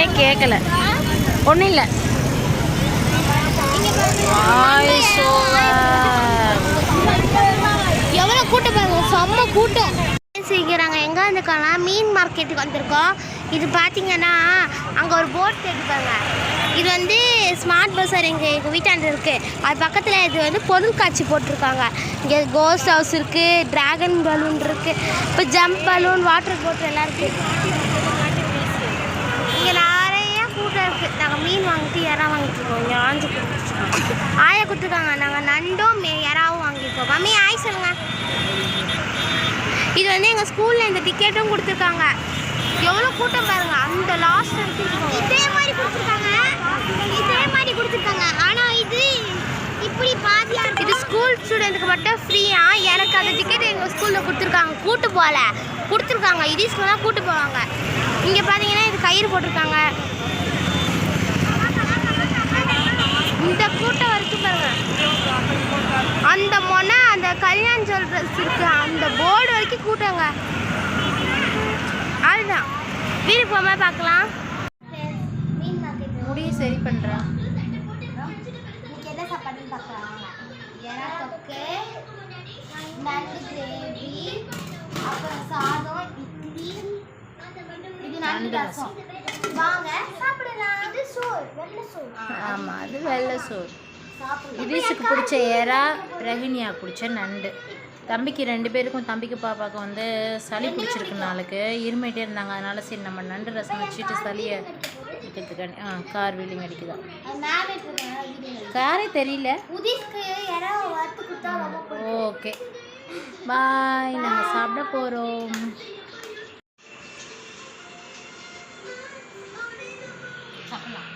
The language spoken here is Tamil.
ஒன்றுமே கேட்கல. ஒன்றும் இல்லை. எவ்வளோ கூட்டம் பாருங்க, செம்ம கூட்டம். சீக்கிரங்க எங்கே வந்துருக்கோம்னா மீன் மார்க்கெட்டுக்கு வந்திருக்கோம். இது பார்த்தீங்கன்னா அங்கே ஒரு போட் எடுப்பாங்க. இது வந்து ஸ்மார்ட் பஸார் எங்கள் வீட்டாண்டு இருக்குது. அது பக்கத்தில் இது வந்து பொருட்காட்சி போட்டிருக்காங்க. இங்கே கோஸ்ட் ஹவுஸ் இருக்குது, ட்ராகன் பலூன் இருக்குது, இப்போ ஜம்ப் பலூன், வாட்டர் போட் எல்லாம் இருக்குது. இங்கே நிறைய கூட்டம் இருக்குது. நாங்கள் மீன் வாங்கிட்டு இறா வாங்கிட்டுருக்கோம். இங்கே ஆஞ்சு ஆயா கொடுத்துருக்காங்க. நாங்கள் நண்டும் இறாவும் வாங்கியிருக்கோம். மம்மி ஆய் சொல்லுங்கள். இது வந்து எங்கள் ஸ்கூலில் இந்த டிக்கெட்டும் கொடுத்துருக்காங்க. எவ்வளோ கூட்டம் பாருங்க. அந்த லாஸ்ட் இதே மாதிரி கொடுத்துருக்காங்க, ஆனால் இது இப்படி பாதியா இருக்கு. இது ஸ்கூல் ஸ்டூடெண்ட்டுக்கு மட்டும் ஃப்ரீயா. எனக்கு அந்த டிக்கெட் எங்கள் ஸ்கூலில் கொடுத்துருக்காங்க. கூட்டு போகல, கொடுத்துருக்காங்க. இதே ஸ்கூல் தான் கூட்டு போவாங்க. இங்கே பார்த்தீங்கன்னா இது கயிறு போட்டிருக்காங்க. இந்த கூட்டம் வரைக்கும் பாருங்க. அந்த மொனை அந்த கல்யாணம் சொல்றது இருக்கு, அந்த போர்டு வரைக்கும் கூட்டங்க. அதுதான் வீட்டுக்கு போகாம பார்க்கலாம். முடிய சரி பண்ணுறேன். என்ன சாப்பாடுன்னு பார்க்கலாம். எறா தொக்கு, நண்டு கிரேவி, அப்புறம் சாதம், இட்லி, இது நண்டு ரசம். வாங்க சாப்பிடலாம். இது சோறு, வெள்ளை சோறு. ஆமாம், அது வெள்ளை சோறு. இதீஸுக்கு பிடிச்ச எறா, ரஹினியா பிடிச்ச நண்டு. தம்பிக்கு 2 பேருக்கும், தம்பிக்கு பாப்பாவுக்கு வந்து சளி பிடிச்சிருக்கு. நாளுக்கு இருமிட்டே இருந்தாங்க. அதனால சரி நம்ம நண்டு ரசம் வச்சுட்டு சளியை வைக்கிறதுக்காண்டி கார் வீலிங் அடிக்குதான். காரே தெரியல. ஓகே பாய், நாங்கள் சாப்பிட போகிறோம். சாப்பிடலாம்.